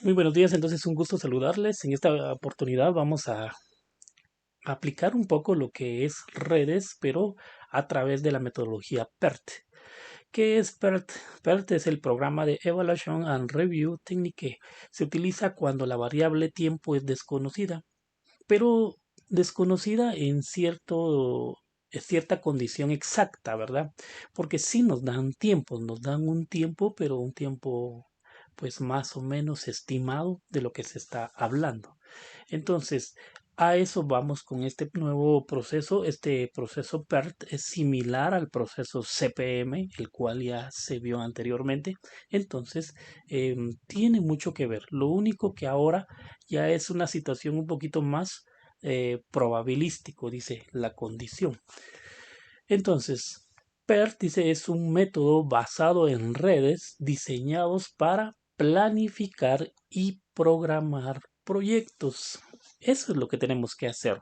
Muy buenos días, entonces un gusto saludarles. En esta oportunidad vamos a aplicar un poco lo que es redes, pero a través de la metodología PERT. ¿Qué es PERT? PERT es el programa de Evaluation and Review Technique. Se utiliza cuando la variable tiempo es desconocida, pero desconocida en cierta condición exacta, ¿verdad? Porque sí nos dan tiempos, nos dan un tiempo, pero un tiempo pues más o menos estimado de lo que se está hablando. Entonces, a eso vamos con este nuevo proceso. Este proceso PERT es similar al proceso CPM, el cual ya se vio anteriormente. Entonces, tiene mucho que ver. Lo único que ahora ya es una situación un poquito más probabilístico, dice la condición. Entonces, PERT dice es un método basado en redes diseñados para planificar y programar proyectos. Eso es lo que tenemos que hacer.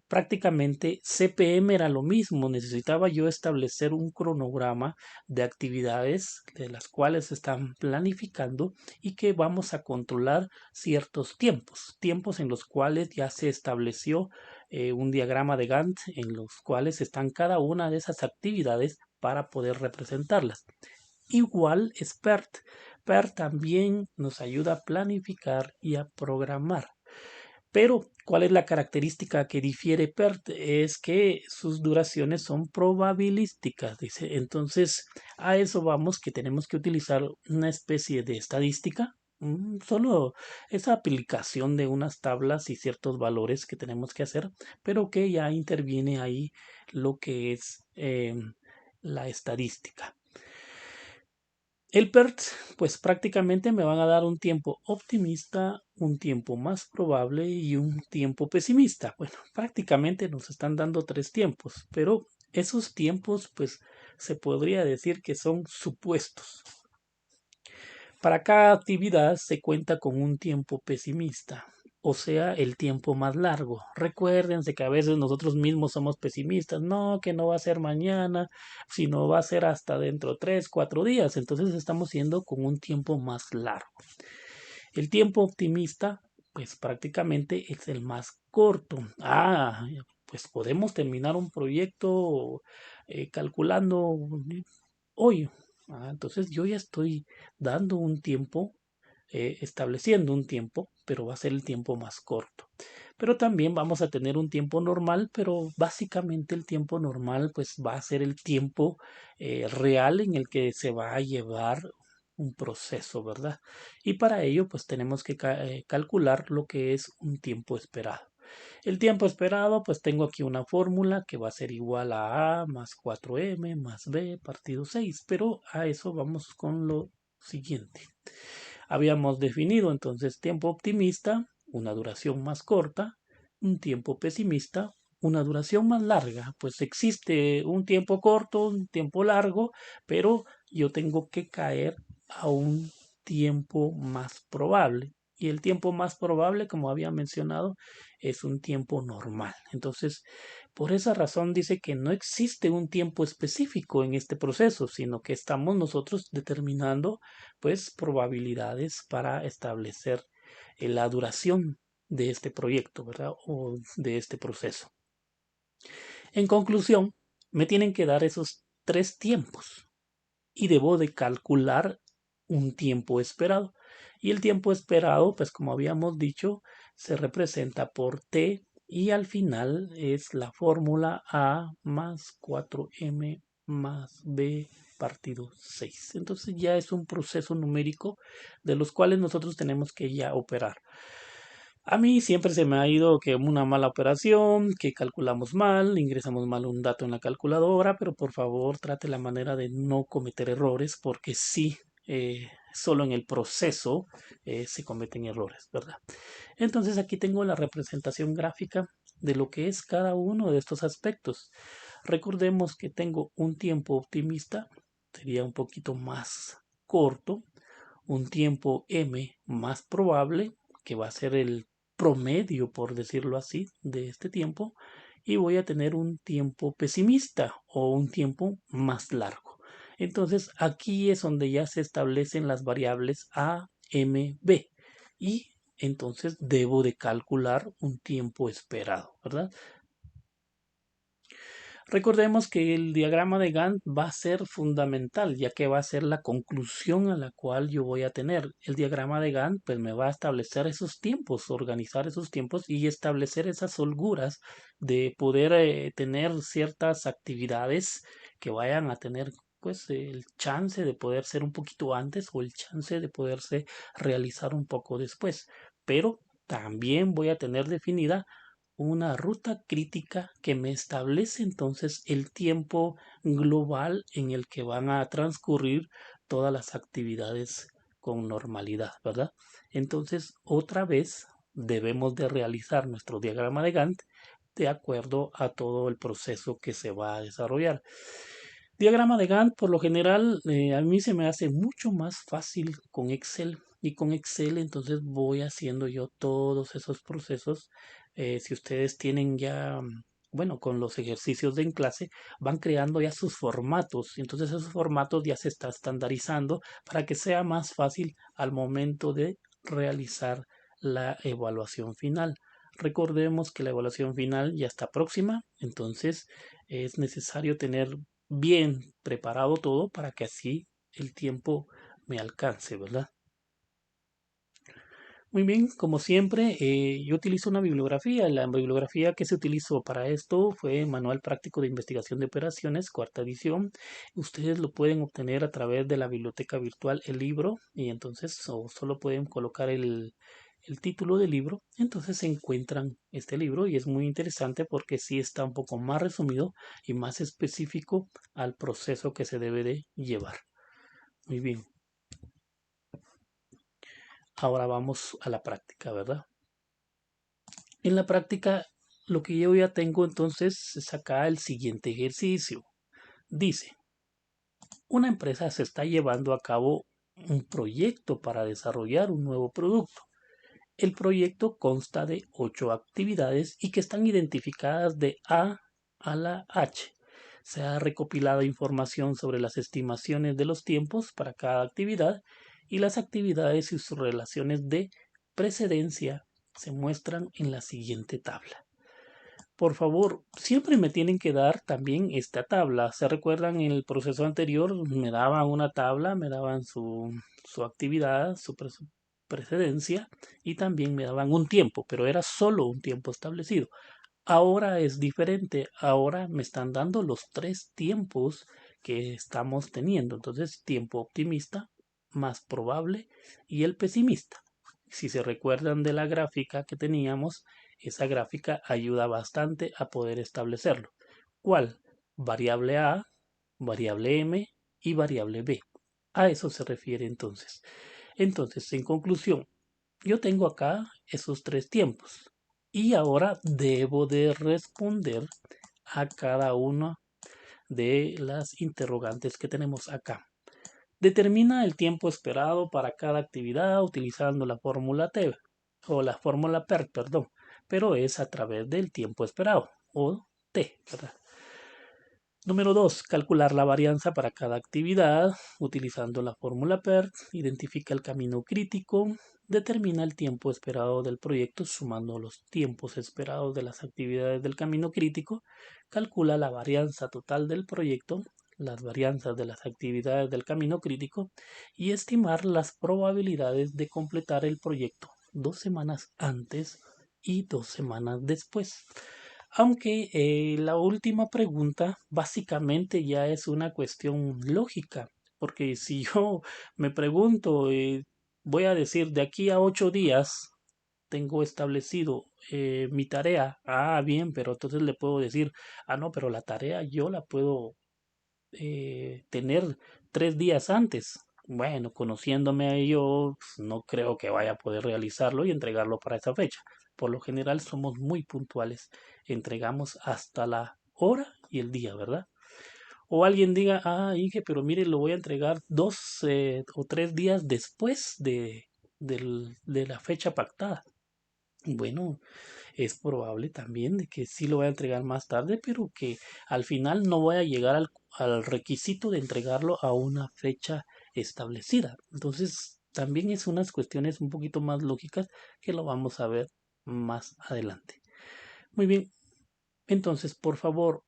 Prácticamente CPM era lo mismo. Necesitaba yo establecer un cronograma de actividades de las cuales se están planificando y que vamos a controlar ciertos tiempos, tiempos en los cuales ya se estableció un diagrama de Gantt en los cuales están cada una de esas actividades para poder representarlas. Igual es PERT. PERT también nos ayuda a planificar y a programar. Pero, ¿cuál es la característica que difiere PERT? Es que sus duraciones son probabilísticas, dice. Entonces, a eso vamos que tenemos que utilizar una especie de estadística, solo esa aplicación de unas tablas y ciertos valores que tenemos que hacer, pero que ya interviene ahí lo que es la estadística. El PERT, pues prácticamente me van a dar un tiempo optimista, un tiempo más probable y un tiempo pesimista. Bueno, prácticamente nos están dando tres tiempos, pero esos tiempos, pues se podría decir que son supuestos. Para cada actividad se cuenta con un tiempo pesimista, o sea, el tiempo más largo. Recuérdense que a veces nosotros mismos somos pesimistas, no, que no va a ser mañana, sino va a ser hasta dentro de 3, 4 días. Entonces estamos yendo con un tiempo más largo. El tiempo optimista, pues prácticamente es el más corto. Pues podemos terminar un proyecto calculando hoy. Entonces yo ya estoy dando un tiempo, estableciendo un tiempo, pero va a ser el tiempo más corto. Pero también vamos a tener un tiempo normal, pero básicamente el tiempo normal pues va a ser el tiempo real en el que se va a llevar un proceso, ¿verdad? Y para ello pues tenemos que calcular lo que es un tiempo esperado. El tiempo esperado, pues tengo aquí una fórmula que va a ser igual a más 4m más b partido 6, pero a eso vamos con lo siguiente. Habíamos definido entonces tiempo optimista, una duración más corta, un tiempo pesimista, una duración más larga. Pues existe un tiempo corto, un tiempo largo, pero yo tengo que caer a un tiempo más probable. Y el tiempo más probable, como había mencionado, es un tiempo normal. Entonces, por esa razón dice que no existe un tiempo específico en este proceso, sino que estamos nosotros determinando pues probabilidades para establecer la duración de este proyecto, ¿verdad? O de este proceso. En conclusión, me tienen que dar esos tres tiempos y debo de calcular un tiempo esperado. Y el tiempo esperado, pues como habíamos dicho, se representa por t y al final es la fórmula A más 4m más b partido 6. Entonces ya es un proceso numérico de los cuales nosotros tenemos que ya operar. A mí siempre se me ha ido que una mala operación, que calculamos mal, ingresamos mal un dato en la calculadora, pero por favor trate la manera de no cometer errores, porque sí, solo en el proceso se cometen errores, ¿verdad? Entonces aquí tengo la representación gráfica de lo que es cada uno de estos aspectos. Recordemos que tengo un tiempo optimista, sería un poquito más corto, un tiempo m más probable, que va a ser el promedio, por decirlo así, de este tiempo, y voy a tener un tiempo pesimista o un tiempo más largo. Entonces aquí es donde ya se establecen las variables A, M, B. y entonces debo de calcular un tiempo esperado, ¿verdad? Recordemos que el diagrama de Gantt va a ser fundamental, ya que va a ser la conclusión a la cual yo voy a tener. El diagrama de Gantt pues me va a establecer esos tiempos, organizar esos tiempos y establecer esas holguras de poder tener ciertas actividades que vayan a tener pues el chance de poder ser un poquito antes o el chance de poderse realizar un poco después. Pero también voy a tener definida una ruta crítica que me establece entonces el tiempo global en el que van a transcurrir todas las actividades con normalidad, ¿verdad? Entonces, otra vez debemos de realizar nuestro diagrama de Gantt de acuerdo a todo el proceso que se va a desarrollar. Diagrama de Gantt, por lo general, a mí se me hace mucho más fácil con Excel. Y con Excel entonces voy haciendo yo todos esos procesos. Si ustedes tienen ya, bueno, con los ejercicios de en clase, van creando ya sus formatos. Y entonces esos formatos ya se está estandarizando para que sea más fácil al momento de realizar la evaluación final. Recordemos que la evaluación final ya está próxima, entonces es necesario tener bien preparado todo para que así el tiempo me alcance, ¿verdad? Muy bien, como siempre, yo utilizo una bibliografía. La bibliografía que se utilizó para esto fue Manual Práctico de Investigación de Operaciones, cuarta edición. Ustedes lo pueden obtener a través de la biblioteca virtual El Libro y entonces solo pueden colocar el título del libro. Entonces se encuentran este libro y es muy interesante porque sí está un poco más resumido y más específico al proceso que se debe de llevar. Muy bien, ahora vamos a la práctica, ¿verdad? En la práctica, lo que yo ya tengo entonces es acá el siguiente ejercicio. Dice, una empresa se está llevando a cabo un proyecto para desarrollar un nuevo producto. El proyecto consta de 8 actividades y que están identificadas de A la H. Se ha recopilado información sobre las estimaciones de los tiempos para cada actividad y las actividades y sus relaciones de precedencia se muestran en la siguiente tabla. Por favor, siempre me tienen que dar también esta tabla. ¿Se recuerdan en el proceso anterior? Me daban una tabla, me daban su actividad, su precedencia y también me daban un tiempo, pero era solo un tiempo establecido. Ahora es diferente. Ahora me están dando los tres tiempos que estamos teniendo. Entonces, tiempo optimista, más probable y el pesimista. Si se recuerdan de la gráfica que teníamos, esa gráfica ayuda bastante a poder establecerlo. ¿Cuál? Variable A, variable M y variable B. A eso se refiere entonces. Entonces, en conclusión, yo tengo acá esos tres tiempos y ahora debo de responder a cada una de las interrogantes que tenemos acá. Determina el tiempo esperado para cada actividad utilizando la fórmula T o la fórmula PERT, perdón, pero es a través del tiempo esperado o T, ¿verdad? Número 2. Calcular la varianza para cada actividad utilizando la fórmula PERT. Identifica el camino crítico. Determina el tiempo esperado del proyecto sumando los tiempos esperados de las actividades del camino crítico. Calcula la varianza total del proyecto, las varianzas de las actividades del camino crítico y estimar las probabilidades de completar el proyecto 2 semanas antes y 2 semanas después. Aunque la última pregunta básicamente ya es una cuestión lógica, porque si yo me pregunto, voy a decir de aquí a 8 días tengo establecido mi tarea, bien, pero entonces le puedo decir, no, pero la tarea yo la puedo tener 3 días antes. Bueno, conociéndome a yo, pues, no creo que vaya a poder realizarlo y entregarlo para esa fecha. Por lo general somos muy puntuales. Entregamos hasta la hora y el día, ¿verdad? O alguien diga, Inge, pero mire, lo voy a entregar 2 o 3 días después de la fecha pactada. Bueno, es probable también de que sí lo voy a entregar más tarde, pero que al final no voy a llegar al requisito de entregarlo a una fecha establecida. Entonces, también es unas cuestiones un poquito más lógicas que lo vamos a ver más adelante. Muy bien, entonces, por favor,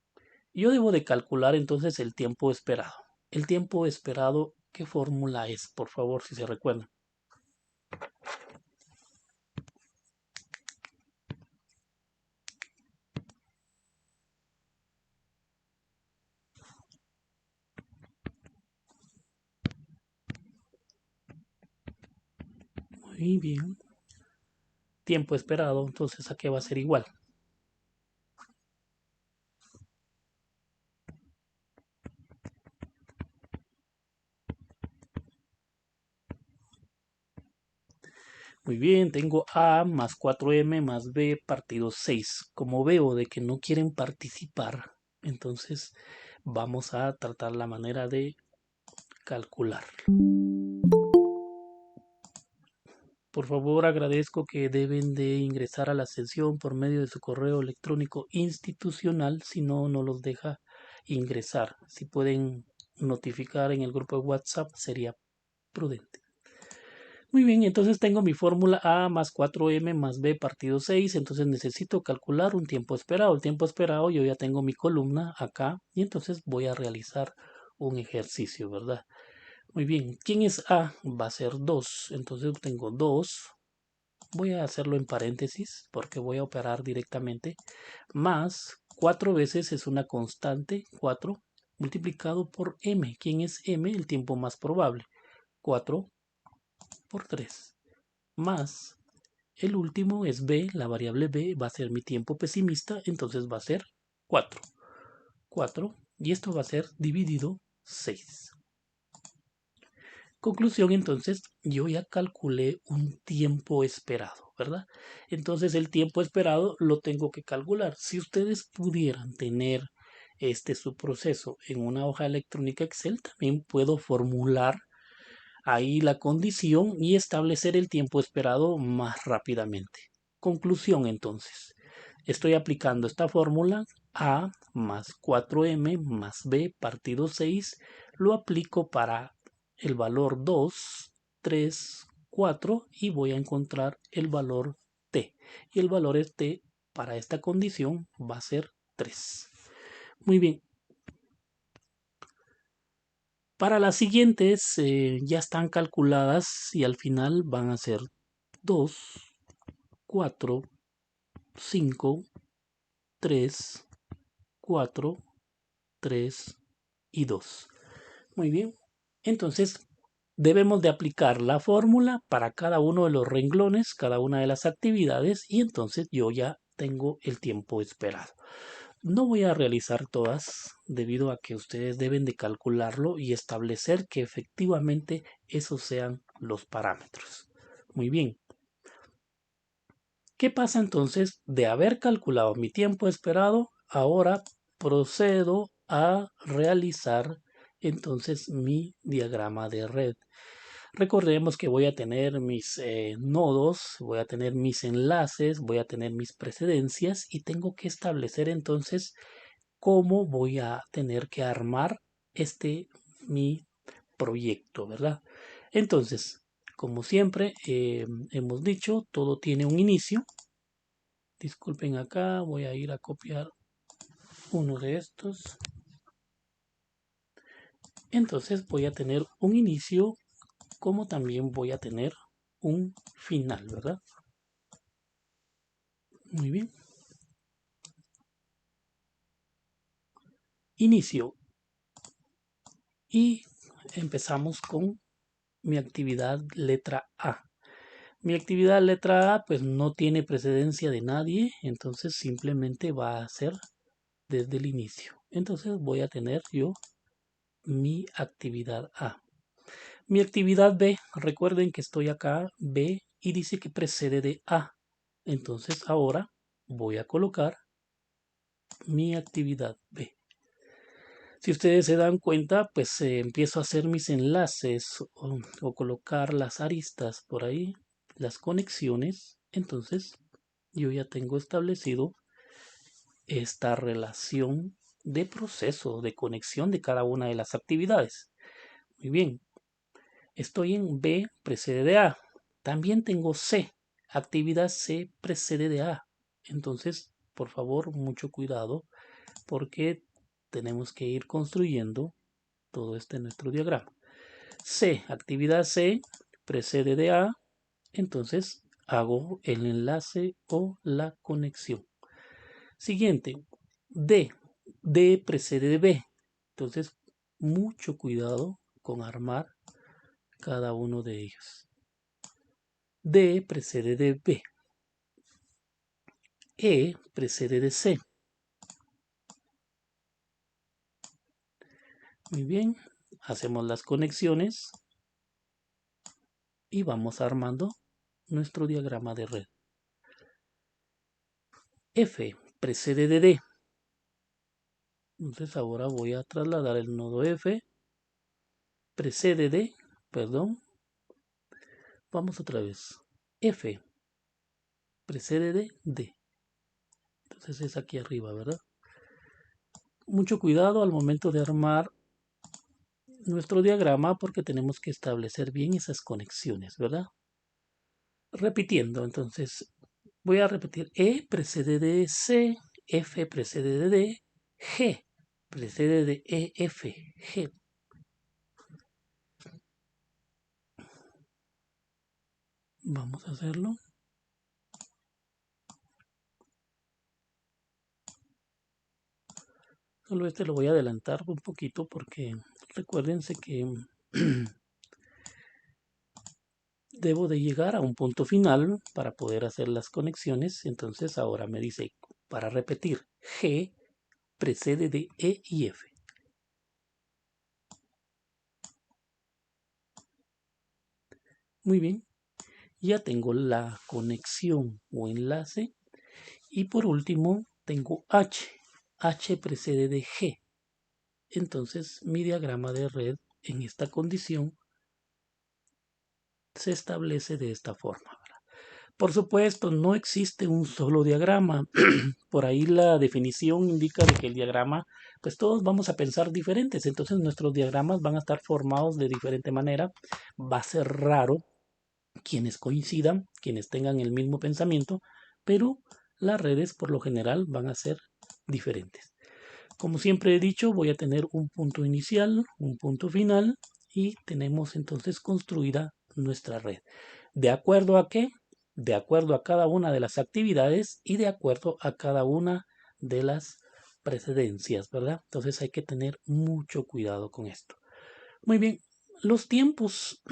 yo debo de calcular entonces el tiempo esperado. El tiempo esperado, ¿qué fórmula es? Por favor, si se recuerdan. Muy bien. Tiempo esperado, entonces, ¿a qué va a ser igual? Muy bien, tengo A más 4M más B partido 6. Como veo de que no quieren participar, entonces vamos a tratar la manera de calcular. Por favor, agradezco que deben de ingresar a la sesión por medio de su correo electrónico institucional, si no, no los deja ingresar. Si pueden notificar en el grupo de WhatsApp, sería prudente. Muy bien, entonces tengo mi fórmula A más 4M más B partido 6, entonces necesito calcular un tiempo esperado. El tiempo esperado yo ya tengo mi columna acá y entonces voy a realizar un ejercicio, ¿verdad? Muy bien, ¿quién es A? Va a ser 2, entonces tengo 2, voy a hacerlo en paréntesis porque voy a operar directamente, más 4 veces es una constante, 4 multiplicado por M. ¿Quién es M? El tiempo más probable, 4 por 3, más el último es B, la variable B va a ser mi tiempo pesimista, entonces va a ser 4. 4 y esto va a ser dividido 6. Conclusión, entonces, yo ya calculé un tiempo esperado, ¿verdad? Entonces el tiempo esperado lo tengo que calcular. Si ustedes pudieran tener su proceso en una hoja electrónica Excel, también puedo formular ahí la condición y establecer el tiempo esperado más rápidamente. Conclusión, entonces, estoy aplicando esta fórmula A más 4M más B partido 6, lo aplico para el valor 2, 3, 4 y voy a encontrar el valor T. Y el valor T para esta condición va a ser 3. Muy bien. Para las siguientes ya están calculadas y al final van a ser 2, 4, 5, 3, 4, 3 y 2. Muy bien. Entonces, debemos de aplicar la fórmula para cada uno de los renglones, cada una de las actividades y entonces yo ya tengo el tiempo esperado. No voy a realizar todas debido a que ustedes deben de calcularlo y establecer que efectivamente esos sean los parámetros. Muy bien. ¿Qué pasa entonces de haber calculado mi tiempo esperado? Ahora procedo a realizar entonces mi diagrama de red. Recordemos que voy a tener mis nodos, voy a tener mis enlaces, voy a tener mis precedencias y tengo que establecer entonces cómo voy a tener que armar mi proyecto, ¿verdad? Entonces, como siempre hemos dicho, todo tiene un inicio. Disculpen acá, voy a ir a copiar uno de estos. Entonces voy a tener un inicio como también voy a tener un final, ¿verdad? Muy bien. Inicio. Y empezamos con mi actividad letra A. Mi actividad letra A pues no tiene precedencia de nadie, entonces simplemente va a ser desde el inicio. Entonces voy a tener yo mi actividad A. Mi actividad B, recuerden que estoy acá, B, y dice que precede de A. Entonces ahora voy a colocar mi actividad B. Si ustedes se dan cuenta, pues empiezo a hacer mis enlaces o colocar las aristas por ahí, las conexiones. Entonces yo ya tengo establecido esta relación de proceso, de conexión de cada una de las actividades. Muy bien. Estoy en B precede de A. También tengo C. Actividad C precede de A. Entonces, por favor, mucho cuidado porque tenemos que ir construyendo todo este en nuestro diagrama. C, actividad C precede de A. Entonces, hago el enlace o la conexión. Siguiente, D. D precede de B. Entonces, mucho cuidado con armar cada uno de ellos. D precede de B. E precede de C. Muy bien, hacemos las conexiones y vamos armando nuestro diagrama de red. F precede de D. Entonces ahora voy a trasladar el nodo F. Precede de, perdón. Vamos otra vez. F precede de D. Entonces es aquí arriba, ¿verdad? Mucho cuidado al momento de armar nuestro diagrama porque tenemos que establecer bien esas conexiones, ¿verdad? Repitiendo, entonces voy a repetir. E precede de C, F precede de D, G precede de E, F, G. Vamos a hacerlo. Solo este lo voy a adelantar un poquito porque recuérdense que debo de llegar a un punto final para poder hacer las conexiones. Entonces ahora me dice, para repetir, G precede de E y F. Muy bien, ya tengo la conexión o enlace. Y por último tengo H. H precede de G. Entonces mi diagrama de red en esta condición se establece de esta forma. Por supuesto, no existe un solo diagrama. Por ahí la definición indica de que el diagrama, pues todos vamos a pensar diferentes. Entonces nuestros diagramas van a estar formados de diferente manera. Va a ser raro quienes coincidan, quienes tengan el mismo pensamiento, pero las redes por lo general van a ser diferentes. Como siempre he dicho, voy a tener un punto inicial, un punto final y tenemos entonces construida nuestra red. ¿De acuerdo a qué? De acuerdo a cada una de las actividades y de acuerdo a cada una de las precedencias, ¿verdad? Entonces hay que tener mucho cuidado con esto. Muy bien, los tiempos.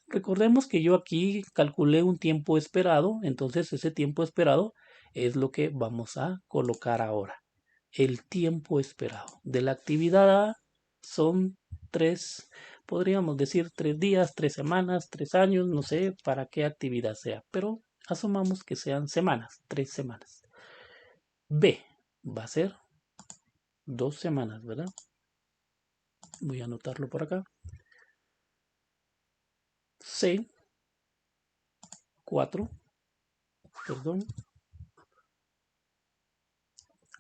Recordemos que yo aquí calculé un tiempo esperado, entonces ese tiempo esperado es lo que vamos a colocar ahora. El tiempo esperado de la actividad A son 3, podríamos decir 3 días, 3 semanas, 3 años, no sé para qué actividad sea, pero asumamos que sean semanas, 3 semanas. B va a ser 2 semanas, ¿verdad? Voy a anotarlo por acá. C, 4, perdón.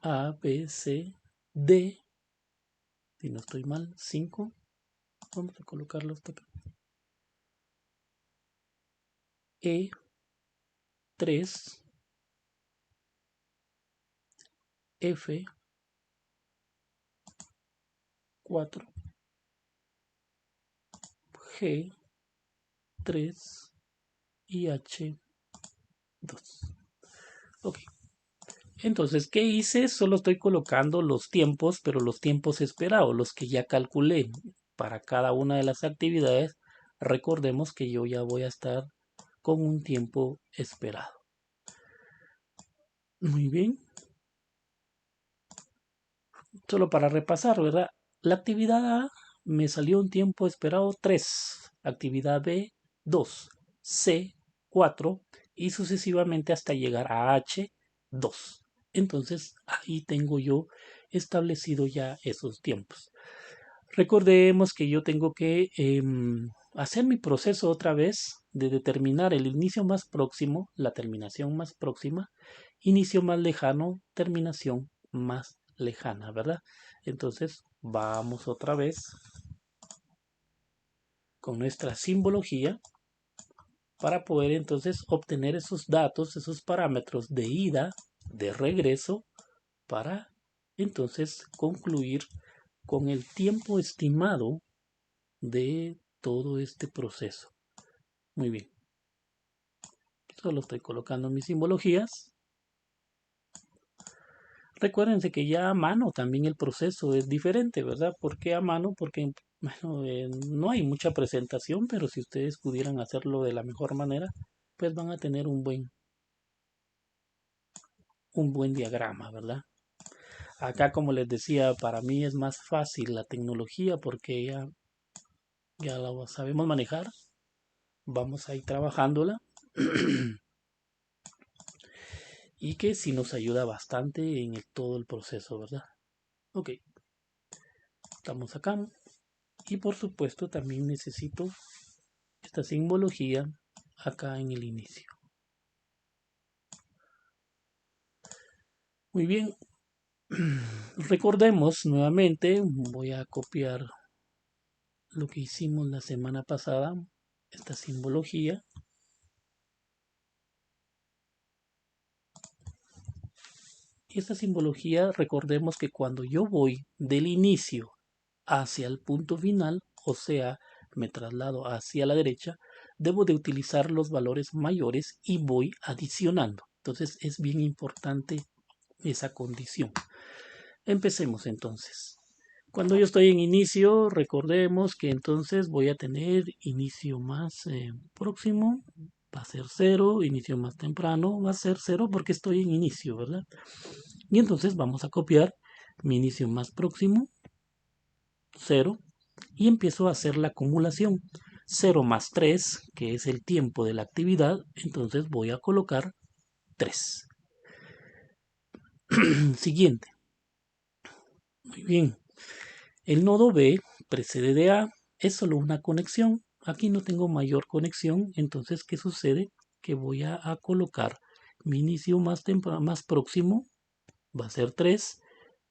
A, B, C, D, si no estoy mal, 5. Vamos a colocarlo hasta acá. E, 3, F, 4, G, 3 y H, 2. Ok. Entonces, ¿qué hice? Solo estoy colocando los tiempos, pero los tiempos esperados, los que ya calculé para cada una de las actividades. Recordemos que yo ya voy a estar con un tiempo esperado. Muy bien. Solo para repasar, ¿verdad? La actividad A me salió un tiempo esperado 3, actividad B 2, C 4 y sucesivamente hasta llegar a H 2. Entonces ahí tengo yo establecido ya esos tiempos. Recordemos que yo tengo que hacer mi proceso otra vez de determinar el inicio más próximo, la terminación más próxima, inicio más lejano, terminación más lejana, ¿verdad? Entonces vamos otra vez con nuestra simbología para poder entonces obtener esos datos, esos parámetros de ida, de regreso, para entonces concluir con el tiempo estimado de todo este proceso. Muy bien. Solo estoy colocando mis simbologías. Recuérdense que ya a mano también el proceso es diferente, ¿verdad? ¿Por qué a mano? Porque bueno, no hay mucha presentación, pero si ustedes pudieran hacerlo de la mejor manera, pues van a tener un buen diagrama, ¿verdad? Acá, como les decía, para mí es más fácil la tecnología porque ya la sabemos manejar. Vamos a ir trabajándola. Y que sí nos ayuda bastante en todo el proceso, ¿verdad? Ok, estamos acá. Y por supuesto también necesito esta simbología acá en el inicio. Muy bien, recordemos nuevamente, voy a copiar lo que hicimos la semana pasada, esta simbología. Y esta simbología, recordemos que cuando yo voy del inicio hacia el punto final, o sea, me traslado hacia la derecha, debo de utilizar los valores mayores y voy adicionando. Entonces es bien importante esa condición. Empecemos entonces. Cuando yo estoy en inicio, recordemos que entonces voy a tener inicio más próximo, va a ser 0, inicio más temprano va a ser 0 porque estoy en inicio, ¿verdad? Y entonces vamos a copiar mi inicio más próximo, 0, y empiezo a hacer la acumulación. 0 más 3, que es el tiempo de la actividad, entonces voy a colocar 3. Siguiente. Muy bien. El nodo B precede de A, es solo una conexión. Aquí no tengo mayor conexión, entonces ¿qué sucede? Que voy a colocar mi inicio más próximo, va a ser 3,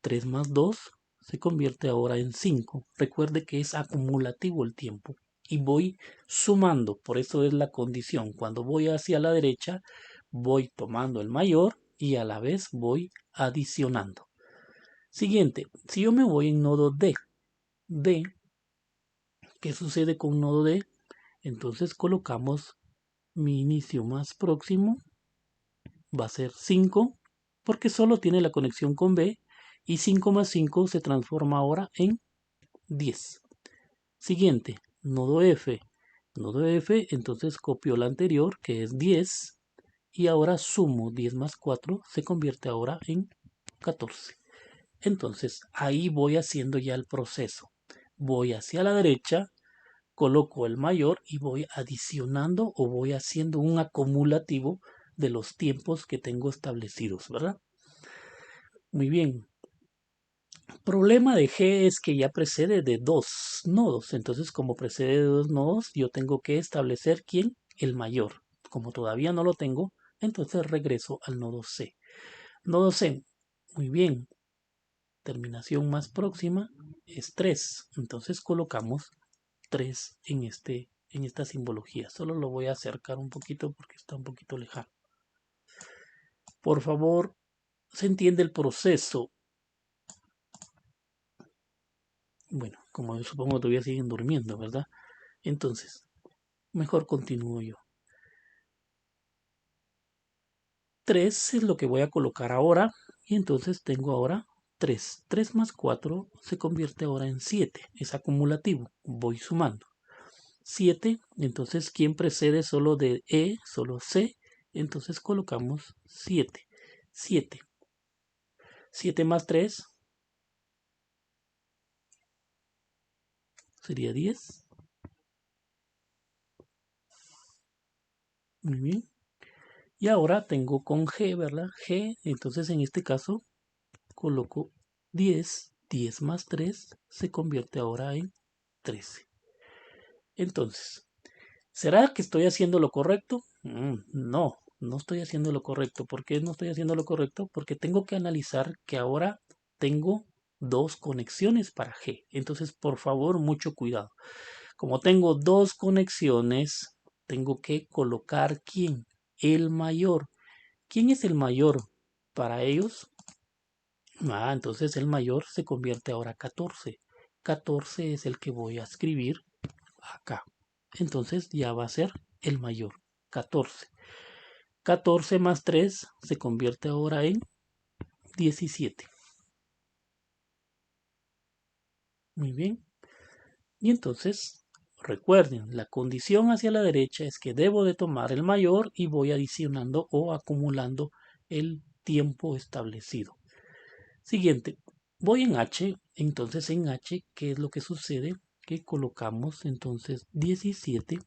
3 más 2 se convierte ahora en 5. Recuerde que es acumulativo el tiempo y voy sumando, por eso es la condición. Cuando voy hacia la derecha, voy tomando el mayor y a la vez voy adicionando. Siguiente, si yo me voy en nodo D, ¿qué sucede con nodo D? Entonces colocamos mi inicio más próximo, va a ser 5, porque solo tiene la conexión con B, y 5 más 5 se transforma ahora en 10. Siguiente, nodo F. Nodo F, entonces copio la anterior, que es 10, y ahora sumo 10 más 4, se convierte ahora en 14. Entonces, ahí voy haciendo ya el proceso. Voy hacia la derecha, coloco el mayor y voy adicionando o voy haciendo un acumulativo de los tiempos que tengo establecidos, ¿verdad? Muy bien. Problema de G es que ya precede de 2 nodos. Entonces, como precede de 2 nodos, yo tengo que establecer quién, el mayor. Como todavía no lo tengo, entonces regreso al nodo C. Nodo C, muy bien. Terminación más próxima es 3. Entonces colocamos 3 en esta simbología. Solo lo voy a acercar un poquito porque está un poquito lejano. Por favor, se entiende el proceso. Bueno, como yo supongo todavía siguen durmiendo, ¿verdad? Entonces, mejor continúo yo. 3 es lo que voy a colocar ahora. Y entonces tengo ahora 3. 3 más 4 se convierte ahora en 7. Es acumulativo. Voy sumando. 7, entonces, ¿quién precede solo de E? Solo C. Entonces colocamos 7. 7. 7 más 3 sería 10. Muy bien. Y ahora tengo con G, ¿verdad? G, entonces en este caso coloco 10. 10 más 3 se convierte ahora en 13. Entonces, ¿será que estoy haciendo lo correcto? No, no estoy haciendo lo correcto. ¿Por qué no estoy haciendo lo correcto? Porque tengo que analizar que ahora tengo dos conexiones para G. Entonces, por favor, mucho cuidado. Como tengo dos conexiones, tengo que colocar ¿quién? El mayor. ¿Quién es el mayor para ellos? Entonces el mayor se convierte ahora a 14. 14 es el que voy a escribir acá. Entonces ya va a ser el mayor. 14. 14 más 3 se convierte ahora en 17. Muy bien. Y entonces, recuerden, la condición hacia la derecha es que debo de tomar el mayor y voy adicionando o acumulando el tiempo establecido. Siguiente, voy en H, entonces en H, ¿qué es lo que sucede? Que colocamos entonces 17,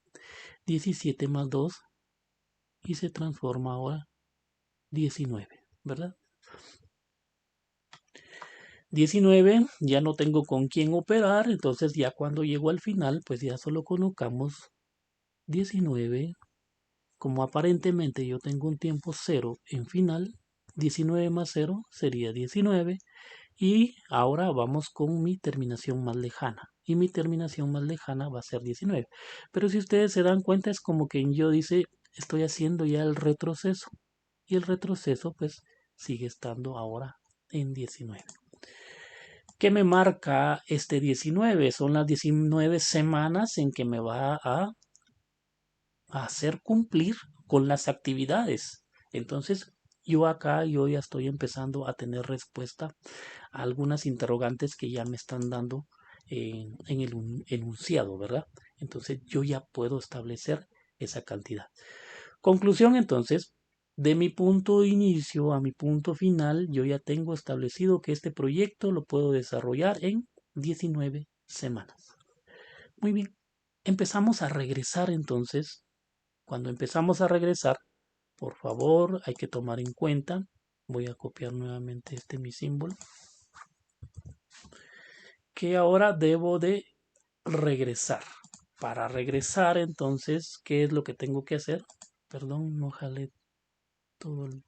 17 más 2 y se transforma ahora 19, ¿verdad? 19, ya no tengo con quién operar, entonces ya cuando llego al final, pues ya solo colocamos 19. Como aparentemente yo tengo un tiempo 0 en final, 19 más 0 sería 19. Y ahora vamos con mi terminación más lejana. Y mi terminación más lejana va a ser 19. Pero si ustedes se dan cuenta, es como que yo dice, estoy haciendo ya el retroceso. Y el retroceso pues sigue estando ahora en 19. ¿Qué me marca este 19? Son las 19 semanas en que me va a hacer cumplir con las actividades. Entonces, yo ya estoy empezando a tener respuesta a algunas interrogantes que ya me están dando en el enunciado, ¿verdad? Entonces, yo ya puedo establecer esa cantidad. Conclusión, entonces, de mi punto de inicio a mi punto final, yo ya tengo establecido que este proyecto lo puedo desarrollar en 19 semanas. Muy bien, empezamos a regresar entonces. Cuando empezamos a regresar, por favor, hay que tomar en cuenta, voy a copiar nuevamente este mi símbolo, que ahora debo de regresar. Para regresar, entonces, ¿qué es lo que tengo que hacer? Perdón, no jalé todo el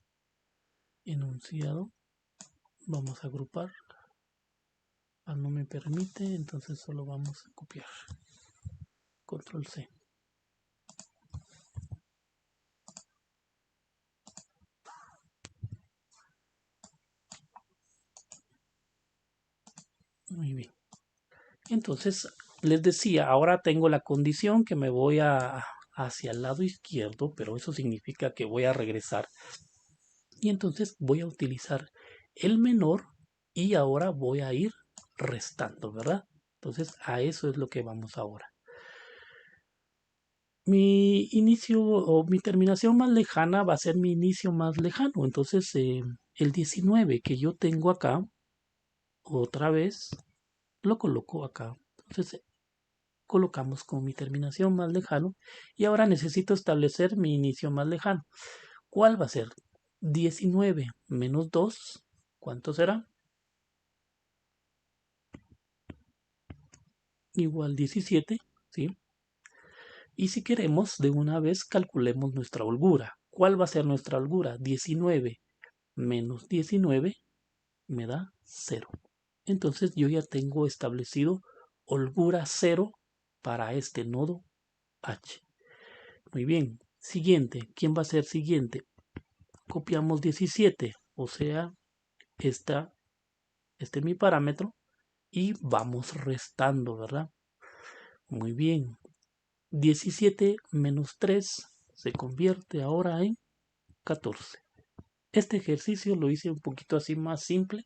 enunciado. Vamos a agrupar. No me permite, entonces solo vamos a copiar. Control C. Muy bien. Entonces, les decía, ahora tengo la condición que me voy hacia el lado izquierdo, pero eso significa que voy a regresar. Y entonces voy a utilizar el menor y ahora voy a ir restando, ¿verdad? Entonces, a eso es lo que vamos ahora. Mi inicio o mi terminación más lejana va a ser mi inicio más lejano. Entonces, el 19 que yo tengo acá, otra vez, lo coloco acá. Entonces, colocamos con mi terminación más lejano y ahora necesito establecer mi inicio más lejano. ¿Cuál va a ser? 19 menos 2, ¿cuánto será? Igual 17, ¿sí? Y si queremos, de una vez calculemos nuestra holgura. ¿Cuál va a ser nuestra holgura? 19 menos 19 me da 0. Entonces yo ya tengo establecido holgura 0 para este nodo H. Muy bien. Siguiente. ¿Quién va a ser siguiente? Copiamos 17, o sea, este es mi parámetro, y vamos restando, ¿verdad? Muy bien. 17 menos 3 se convierte ahora en 14. Este ejercicio lo hice un poquito así más simple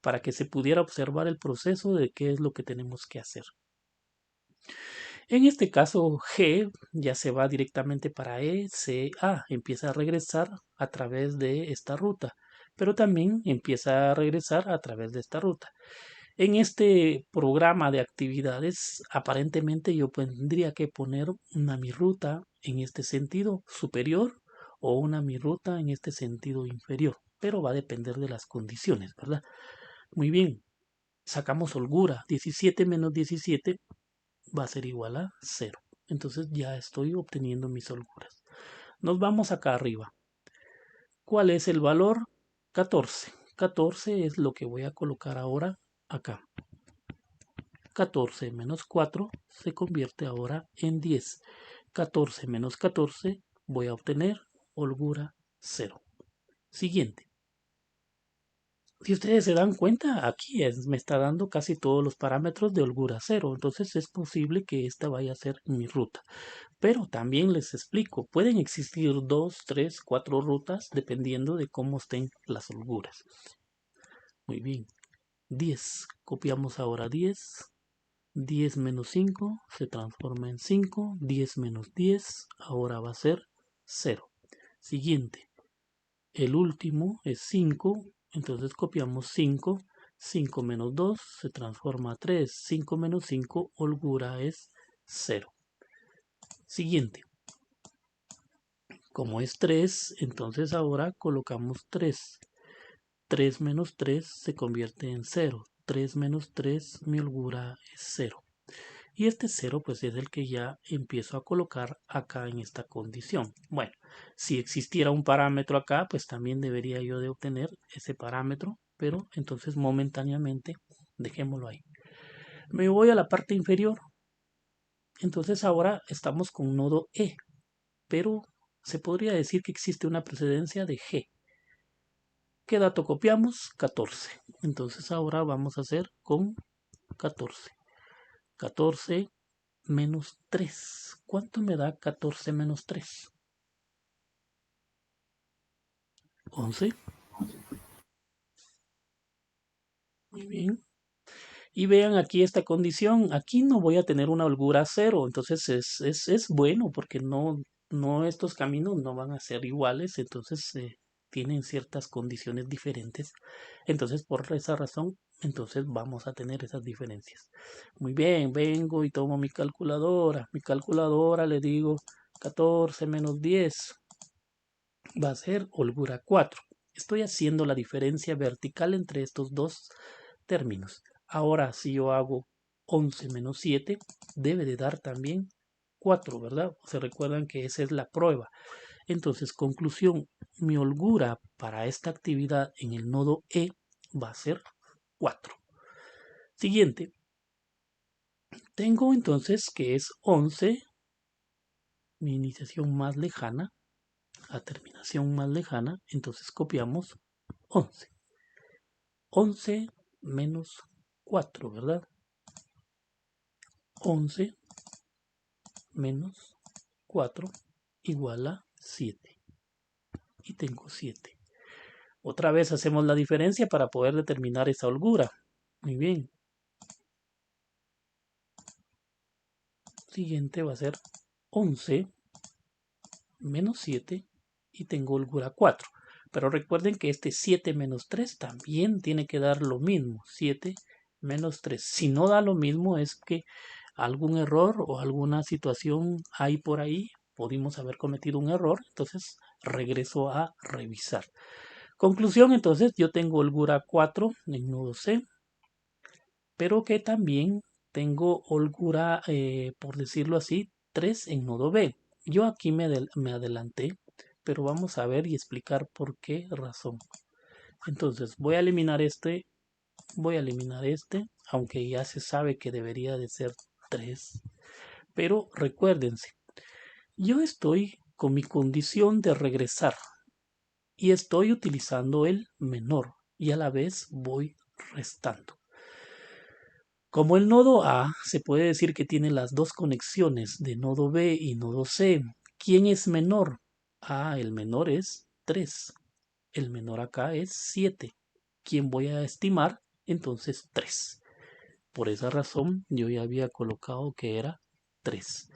para que se pudiera observar el proceso de qué es lo que tenemos que hacer. En este caso, G ya se va directamente para E, C, A. Empieza a regresar a través de esta ruta, pero también empieza a regresar a través de esta ruta. En este programa de actividades, aparentemente yo tendría que poner una mi ruta en este sentido superior o una mi ruta en este sentido inferior, pero va a depender de las condiciones, ¿verdad? Muy bien, sacamos holgura. 17 menos 17 va a ser igual a 0. Entonces ya estoy obteniendo mis holguras. Nos vamos acá arriba. ¿Cuál es el valor? 14. 14 es lo que voy a colocar ahora acá. 14 menos 4 se convierte ahora en 10. 14 menos 14 voy a obtener holgura 0. Siguiente. Si ustedes se dan cuenta, aquí me está dando casi todos los parámetros de holgura 0. Entonces es posible que esta vaya a ser mi ruta. Pero también les explico, pueden existir 2, 3, 4 rutas dependiendo de cómo estén las holguras. Muy bien. 10. Copiamos ahora 10. 10 menos 5 se transforma en 5. 10 menos 10 ahora va a ser 0. Siguiente. El último es 5. Entonces copiamos 5. 5 menos 2 se transforma a 3. 5 menos 5 holgura es 0. Siguiente. Como es 3, entonces ahora colocamos 3. 3 menos 3 se convierte en 0. 3 menos 3, mi holgura es 0. Y este 0 pues es el que ya empiezo a colocar acá en esta condición. Bueno, si existiera un parámetro acá, pues también debería yo de obtener ese parámetro, pero entonces momentáneamente dejémoslo ahí. Me voy a la parte inferior. Entonces ahora estamos con nodo E, pero se podría decir que existe una precedencia de G. ¿Qué dato copiamos? 14. Entonces ahora vamos a hacer con 14. 14 menos 3. ¿Cuánto me da 14 menos 3? 11. Muy bien. Y vean aquí esta condición. Aquí no voy a tener una holgura 0. Entonces es bueno porque no estos caminos no van a ser iguales. Entonces tienen ciertas condiciones diferentes. Entonces por esa razón, entonces vamos a tener esas diferencias. Muy bien, vengo y tomo mi calculadora. Mi calculadora le digo 14 menos 10 va a ser holgura 4. Estoy haciendo la diferencia vertical entre estos dos términos. Ahora, si yo hago 11 menos 7, debe de dar también 4, ¿verdad? Se recuerdan que esa es la prueba. Entonces, conclusión, mi holgura para esta actividad en el nodo E va a ser 4. Siguiente. Tengo entonces que es 11, mi iniciación más lejana, a terminación más lejana, entonces copiamos 11. 11 menos 4, ¿verdad? 11 menos 4 igual a 7. Y tengo 7. Otra vez hacemos la diferencia para poder determinar esa holgura. Muy bien. Siguiente va a ser 11 menos 7 y tengo holgura 4. Pero recuerden que este 7 menos 3 también tiene que dar lo mismo. 7 menos 3. Si no da lo mismo es que algún error o alguna situación hay por ahí. Pudimos haber cometido un error. Entonces regreso a revisar. Conclusión, entonces yo tengo holgura 4 en nodo C. Pero que también tengo holgura, por decirlo así, 3 en nodo B. Yo aquí me adelanté, pero vamos a ver y explicar por qué razón. Entonces voy a eliminar este, aunque ya se sabe que debería de ser 3. Pero recuérdense, yo estoy con mi condición de regresar y estoy utilizando el menor y a la vez voy restando. Como el nodo A se puede decir que tiene las dos conexiones de nodo B y nodo C, ¿quién es menor? El menor es 3. El menor acá es 7. ¿Quién voy a estimar? Entonces 3. Por esa razón yo ya había colocado que era 3.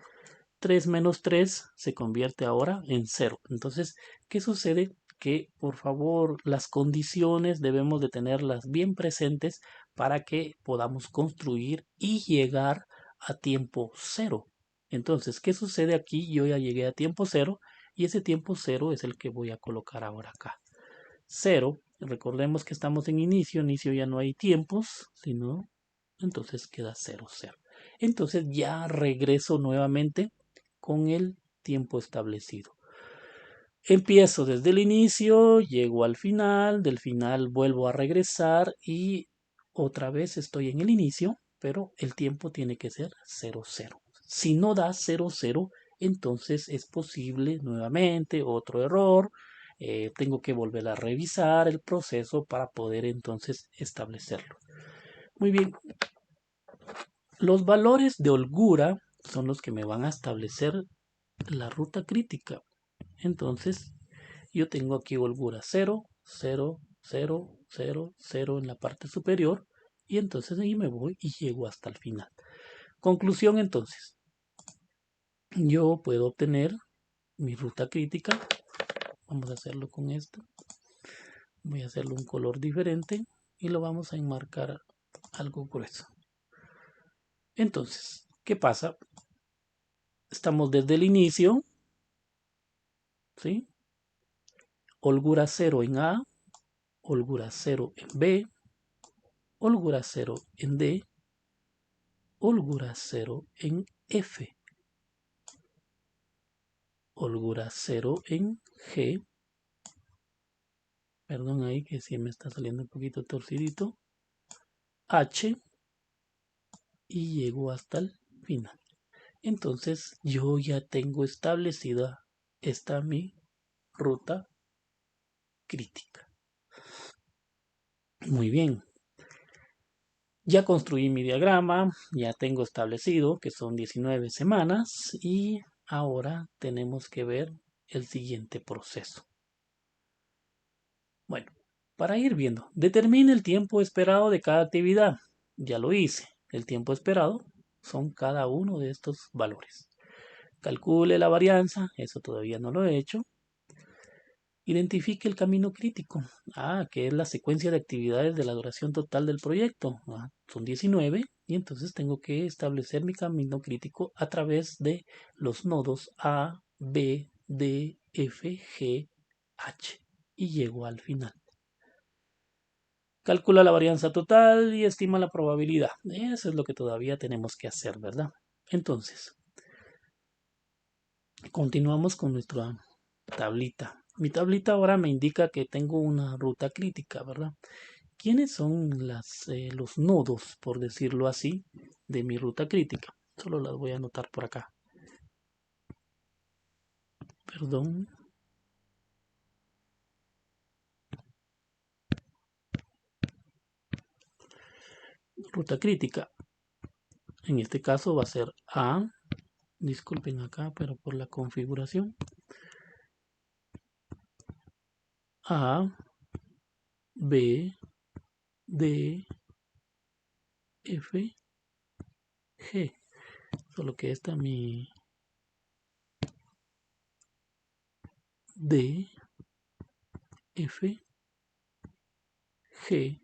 3 menos 3 se convierte ahora en 0. Entonces, ¿qué sucede? Que por favor las condiciones debemos de tenerlas bien presentes para que podamos construir y llegar a tiempo 0. Entonces, ¿qué sucede aquí? Yo ya llegué a tiempo 0 y ese tiempo 0 es el que voy a colocar ahora acá. 0, recordemos que estamos en inicio ya no hay tiempos, sino entonces queda 0, 0. Entonces ya regreso nuevamente con el tiempo establecido. Empiezo desde el inicio, llego al final, del final vuelvo a regresar y otra vez estoy en el inicio pero el tiempo tiene que ser 0, 0. Si no da 0, 0, entonces es posible nuevamente otro error. Tengo que volver a revisar el proceso para poder entonces establecerlo. Muy bien. Los valores de holgura son los que me van a establecer la ruta crítica. Entonces, yo tengo aquí holgura 0, 0, 0, 0, 0 en la parte superior. Y entonces ahí me voy y llego hasta el final. Conclusión entonces. Yo puedo obtener mi ruta crítica. Vamos a hacerlo con esto. Voy a hacerlo un color diferente y lo vamos a enmarcar algo grueso. Entonces, ¿qué pasa? Estamos desde el inicio, ¿sí? Holgura 0 en A, holgura 0 en B, holgura 0 en D, holgura 0 en F, holgura 0 en G, perdón ahí que sí me está saliendo un poquito torcidito, H, y llego hasta el final. Entonces yo ya tengo establecida esta mi ruta crítica. Muy bien. Ya construí mi diagrama, ya tengo establecido que son 19 semanas y ahora tenemos que ver el siguiente proceso. Bueno, para ir viendo, determine el tiempo esperado de cada actividad. Ya lo hice. El tiempo esperado son cada uno de estos valores. Calcule la varianza, eso todavía no lo he hecho. Identifique el camino crítico, que es la secuencia de actividades de la duración total del proyecto. Son 19 y entonces tengo que establecer mi camino crítico a través de los nodos A, B, D, F, G, H y llego al final. Calcula la varianza total y estima la probabilidad. Eso es lo que todavía tenemos que hacer, ¿verdad? Entonces, continuamos con nuestra tablita. Mi tablita ahora me indica que tengo una ruta crítica, ¿verdad? ¿Quiénes son los nodos, por decirlo así, de mi ruta crítica? Solo las voy a anotar por acá. Perdón. Ruta crítica. En este caso va a ser A. Disculpen acá, pero por la configuración. A, B, D, F, G. Solo que esta mi D, F, G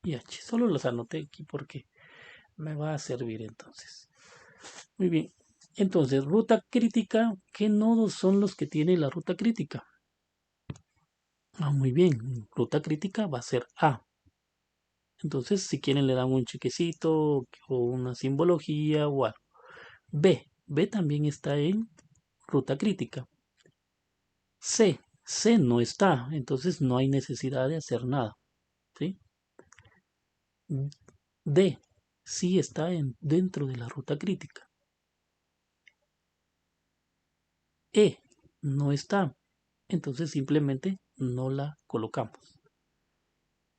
y H. Solo los anoté aquí porque me va a servir entonces. Muy bien. Entonces, ruta crítica. ¿Qué nodos son los que tiene la ruta crítica? Muy bien. Ruta crítica va a ser A. Entonces, si quieren le dan un chequecito o una simbología o algo. B. B también está en ruta crítica. C. C no está. Entonces no hay necesidad de hacer nada. ¿Sí? D. Sí está dentro de la ruta crítica. E. No está. Entonces simplemente no la colocamos.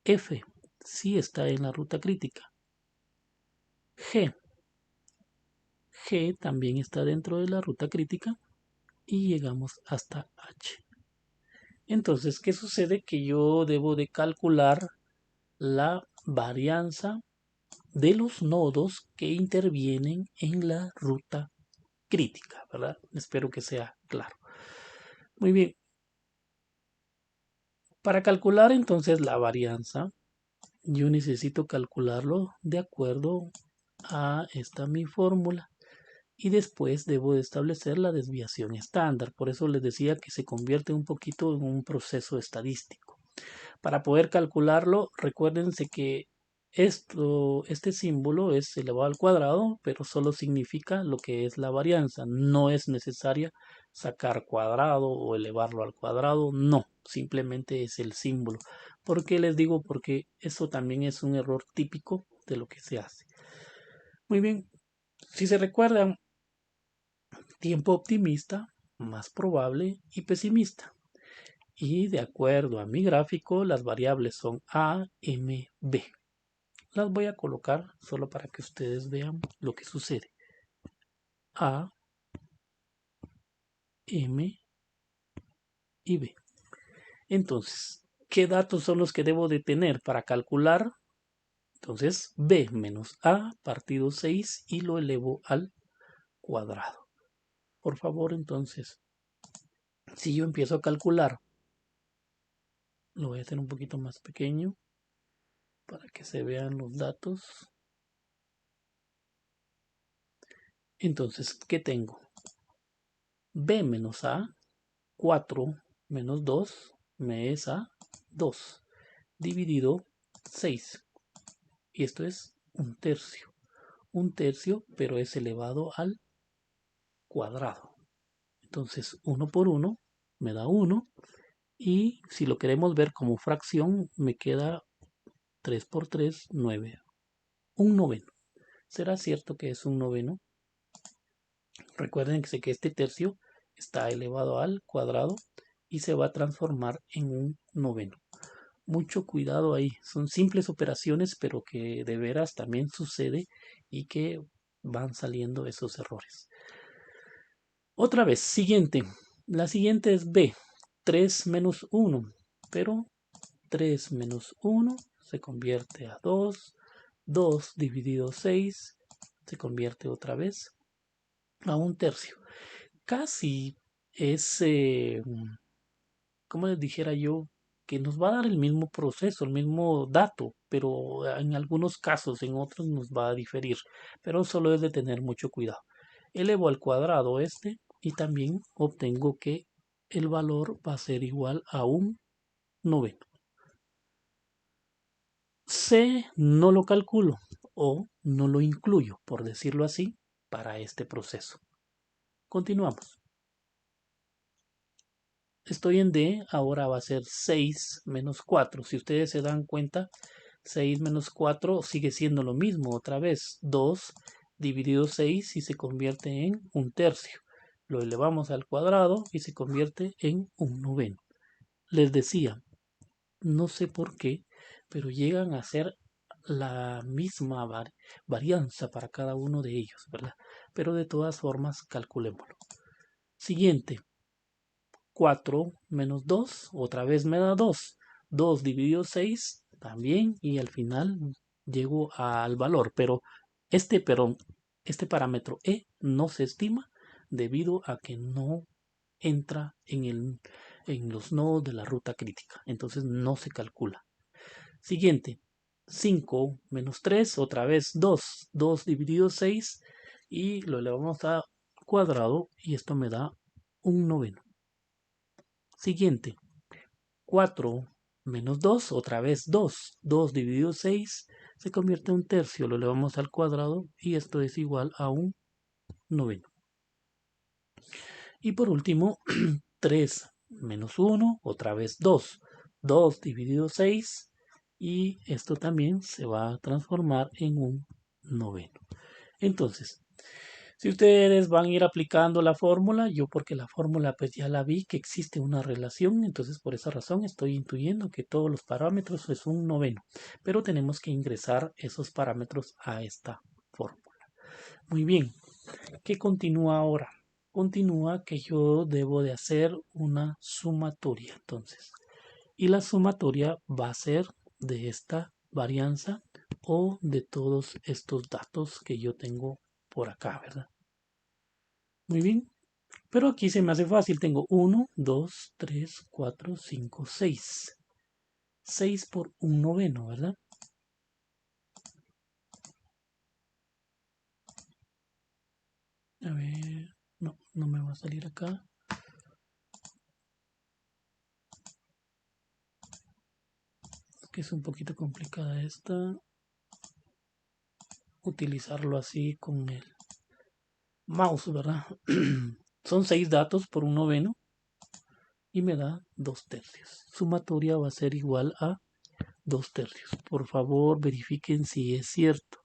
F. Sí está en la ruta crítica. G. G también está dentro de la ruta crítica. Y llegamos hasta H. Entonces, ¿qué sucede? Que yo debo de calcular la varianza de los nodos que intervienen en la ruta crítica, ¿verdad? Espero que sea claro. Muy bien. Para calcular entonces la varianza, yo necesito calcularlo de acuerdo a esta mi fórmula. Y después debo de establecer la desviación estándar. Por eso les decía que se convierte un poquito en un proceso estadístico. Para poder calcularlo, recuérdense que este símbolo es elevado al cuadrado, pero solo significa lo que es la varianza. No es necesaria sacar cuadrado o elevarlo al cuadrado. No, simplemente es el símbolo. ¿Por qué les digo? Porque eso también es un error típico de lo que se hace. Muy bien, si se recuerdan, tiempo optimista, más probable y pesimista. Y de acuerdo a mi gráfico, las variables son A, M, B. Las voy a colocar solo para que ustedes vean lo que sucede. A, M y B. Entonces, ¿qué datos son los que debo de tener para calcular? Entonces, B menos A partido 6 y lo elevo al cuadrado. Por favor, entonces, si yo empiezo a calcular, lo voy a hacer un poquito más pequeño para que se vean los datos. Entonces, ¿qué tengo? B menos A, 4 menos 2 me es A, 2, dividido 6. Y esto es un tercio. Un tercio, pero es elevado al cuadrado. Entonces, 1 por 1 me da 1. Y si lo queremos ver como fracción, me queda 3 por 3, 9. Un noveno. ¿Será cierto que es un noveno? Recuerden que este tercio está elevado al cuadrado y se va a transformar en un noveno. Mucho cuidado ahí. Son simples operaciones, pero que de veras también sucede y que van saliendo esos errores. Otra vez, siguiente. La siguiente es B. 3 menos 1. Pero 3 menos 1 se convierte a 2. 2 dividido 6 se convierte otra vez a un tercio. Casi es, como les dijera yo, que nos va a dar el mismo proceso, el mismo dato, pero en algunos casos, en otros nos va a diferir. Pero solo es de tener mucho cuidado. Elevo al cuadrado este y también obtengo que el valor va a ser igual a un noveno. C no lo calculo o no lo incluyo, por decirlo así, para este proceso. Continuamos. Estoy en D, ahora va a ser 6 menos 4. Si ustedes se dan cuenta, 6 menos 4 sigue siendo lo mismo. Otra vez, 2 dividido 6 y se convierte en un tercio. Lo elevamos al cuadrado y se convierte en un noveno. Les decía, no sé por qué, pero llegan a ser la misma varianza para cada uno de ellos, ¿verdad? Pero de todas formas, calculémoslo. Siguiente, 4 menos 2, otra vez me da 2. 2 dividido 6 también y al final llego al valor, pero este parámetro E no se estima debido a que no entra en los nodos de la ruta crítica, entonces no se calcula. Siguiente, 5 menos 3, otra vez 2. 2 dividido 6 y lo elevamos a cuadrado y esto me da un noveno. Siguiente, 4 menos 2, otra vez 2. 2 dividido 6 se convierte en un tercio, lo elevamos al cuadrado y esto es igual a un noveno. Y por último, 3 menos 1, otra vez 2. 2 dividido 6 y esto también se va a transformar en un noveno. Entonces, si ustedes van a ir aplicando la fórmula, yo porque la fórmula pues ya la vi que existe una relación, entonces por esa razón estoy intuyendo que todos los parámetros es un noveno, pero tenemos que ingresar esos parámetros a esta fórmula. Muy bien, ¿qué continúa ahora? Continúa que yo debo de hacer una sumatoria, entonces, y la sumatoria va a ser de esta varianza o de todos estos datos que yo tengo por acá, ¿verdad? Muy bien. Pero aquí se me hace fácil. Tengo 1, 2, 3, 4, 5, 6. 6 por un noveno, ¿verdad? A ver. No, no me va a salir acá. Que es un poquito complicada esta. Utilizarlo así con el mouse, ¿verdad? Son 6 datos por un noveno. Y me da 2 tercios. Sumatoria va a ser igual a 2/3. Por favor, verifiquen si es cierto.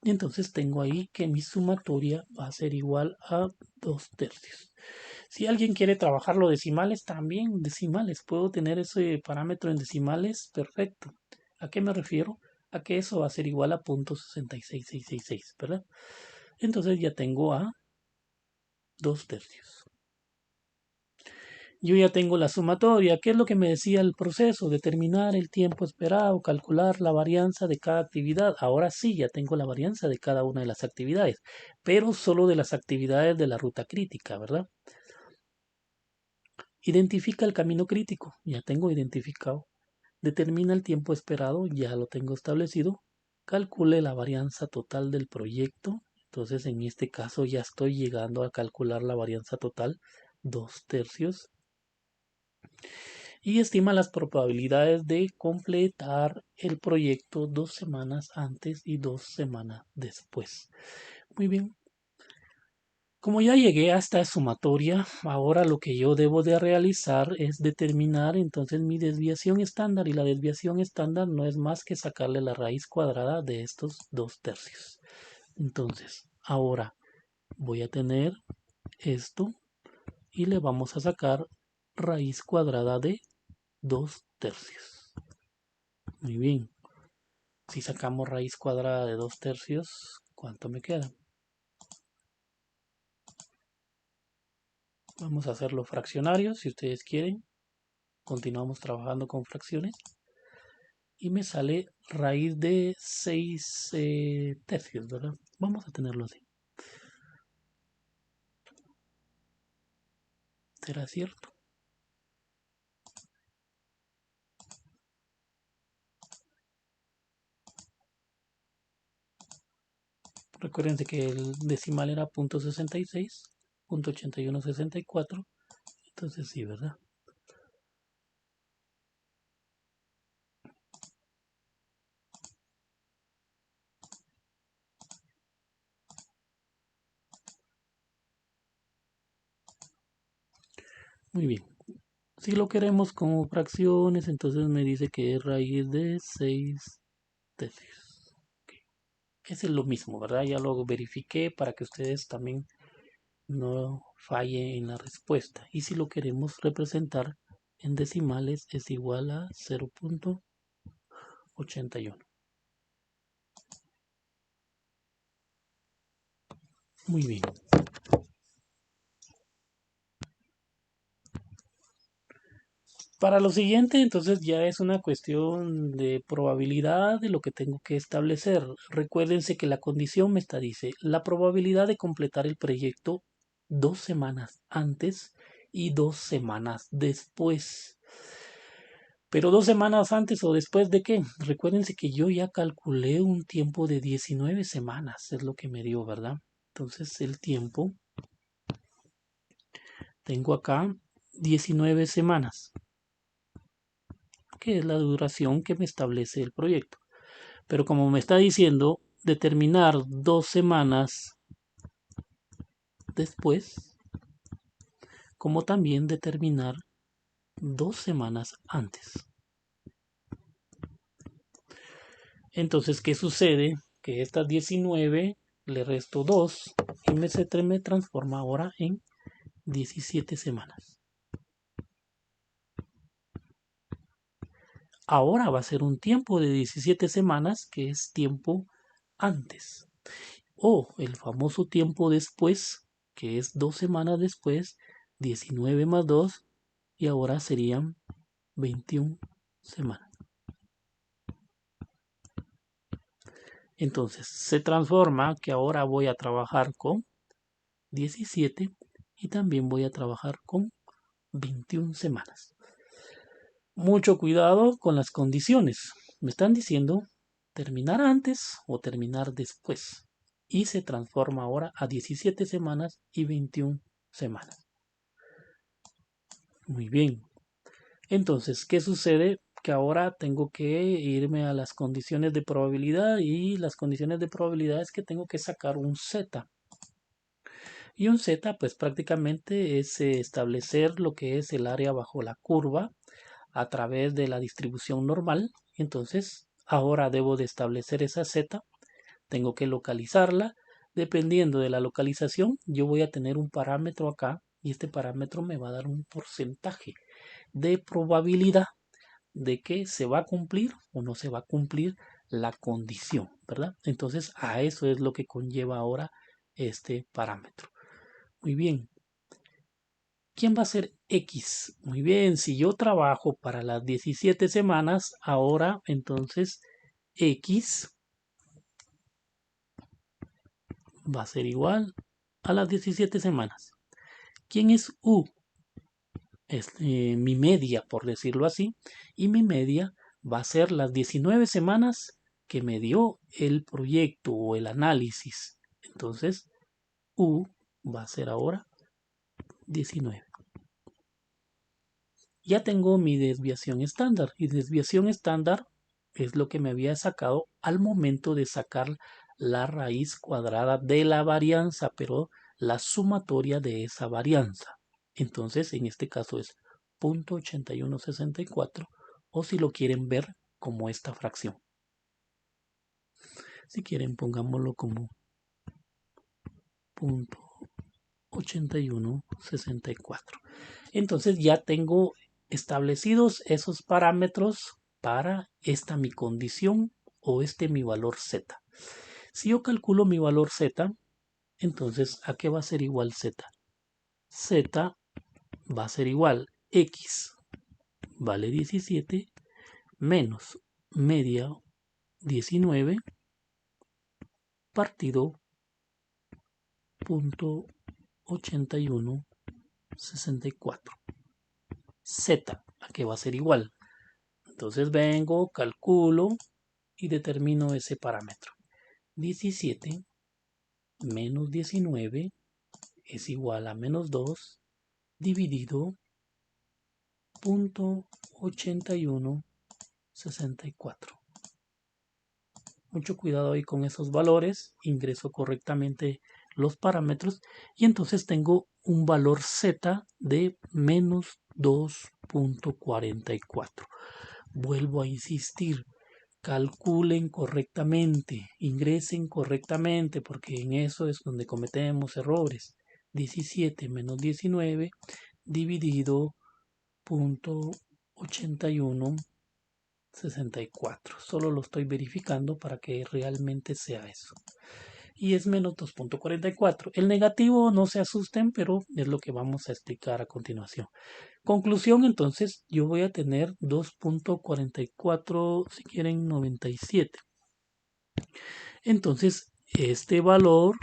Y entonces tengo ahí que mi sumatoria va a ser igual a 2/3. Si alguien quiere trabajarlo decimales, también decimales. Puedo tener ese parámetro en decimales, perfecto. ¿A qué me refiero? A que eso va a ser igual a 0.66666, ¿verdad? Entonces ya tengo a 2/3. Yo ya tengo la sumatoria. ¿Qué es lo que me decía el proceso? Determinar el tiempo esperado, calcular la varianza de cada actividad. Ahora sí, ya tengo la varianza de cada una de las actividades, pero solo de las actividades de la ruta crítica, ¿verdad? Identifica el camino crítico. Ya tengo identificado. Determina el tiempo esperado. Ya lo tengo establecido. Calcule la varianza total del proyecto. Entonces, en este caso ya estoy llegando a calcular la varianza total, 2/3. Y estima las probabilidades de completar el proyecto 2 semanas antes y 2 semanas después. Muy bien. Como ya llegué a esta sumatoria, ahora lo que yo debo de realizar es determinar entonces mi desviación estándar, y la desviación estándar no es más que sacarle la raíz cuadrada de estos 2/3. Entonces, ahora voy a tener esto y le vamos a sacar raíz cuadrada de 2/3. Muy bien. Si sacamos raíz cuadrada de 2/3, ¿cuánto me queda? Vamos a hacerlo fraccionario, si ustedes quieren. Continuamos trabajando con fracciones. Y me sale raíz de 6/3, ¿verdad? Vamos a tenerlo así. ¿Será cierto? Recuerden que el decimal era 0.66, 0.8164. Entonces sí, ¿verdad? Muy bien. Si lo queremos como fracciones, entonces me dice que es raíz de 6/3. Es lo mismo, ¿verdad? Ya lo verifiqué para que ustedes también no fallen en la respuesta. Y si lo queremos representar en decimales, es igual a 0.81. Muy bien. Para lo siguiente, entonces ya es una cuestión de probabilidad de lo que tengo que establecer. Recuérdense que la condición me dice la probabilidad de completar el proyecto 2 semanas antes y 2 semanas después. Pero 2 semanas antes o después de qué? Recuérdense que yo ya calculé un tiempo de 19 semanas, es lo que me dio, ¿verdad? Entonces el tiempo, tengo acá 19 semanas, que es la duración que me establece el proyecto. Pero como me está diciendo determinar 2 semanas después, como también determinar 2 semanas antes. Entonces, ¿qué sucede? Que estas 19 le resto 2 y me transforma ahora en 17 semanas. Ahora va a ser un tiempo de 17 semanas que es tiempo antes. O el famoso tiempo después, que es 2 semanas después, 19 más 2, y ahora serían 21 semanas. Entonces se transforma que ahora voy a trabajar con 17 y también voy a trabajar con 21 semanas. Mucho cuidado con las condiciones. Me están diciendo terminar antes o terminar después. Y se transforma ahora a 17 semanas y 21 semanas. Muy bien. Entonces, ¿qué sucede? Que ahora tengo que irme a las condiciones de probabilidad, y las condiciones de probabilidad es que tengo que sacar un Z. Y un Z pues prácticamente es establecer lo que es el área bajo la curva a través de la distribución normal. Entonces, ahora debo de establecer esa Z, tengo que localizarla. Dependiendo de la localización, yo voy a tener un parámetro acá y este parámetro me va a dar un porcentaje de probabilidad de que se va a cumplir o no se va a cumplir la condición, ¿verdad? Entonces, a eso es lo que conlleva ahora este parámetro. Muy bien. ¿Quién va a ser X? Muy bien, si yo trabajo para las 17 semanas, ahora entonces X va a ser igual a las 17 semanas. ¿Quién es U? Es mi media, por decirlo así, y mi media va a ser las 19 semanas que me dio el proyecto o el análisis. Entonces, U va a ser ahora 19. Ya tengo mi desviación estándar, y desviación estándar es lo que me había sacado al momento de sacar la raíz cuadrada de la varianza, pero la sumatoria de esa varianza. Entonces, en este caso es 0.8164, o si lo quieren ver como esta fracción. Si quieren, pongámoslo como 0.8164. Entonces ya tengo establecidos esos parámetros para esta mi condición o este mi valor Z. Si yo calculo mi valor Z, entonces ¿a qué va a ser igual Z? Z va a ser igual X vale 17 menos media 19 partido 0.8164. Z, ¿a qué va a ser igual? Entonces vengo, calculo y determino ese parámetro. 17 menos 19 es igual a menos 2 dividido 0.8164. Mucho cuidado ahí con esos valores. Ingreso correctamente los parámetros y entonces tengo un valor Z de menos 2.44. Vuelvo a insistir, calculen correctamente, ingresen correctamente, porque en eso es donde cometemos errores. 17 menos 19 dividido 0.8164. Solo lo estoy verificando para que realmente sea eso. Y es menos 2.44. El negativo, no se asusten, pero es lo que vamos a explicar a continuación. Conclusión, entonces, yo voy a tener 2.44, si quieren, 97. Entonces, este valor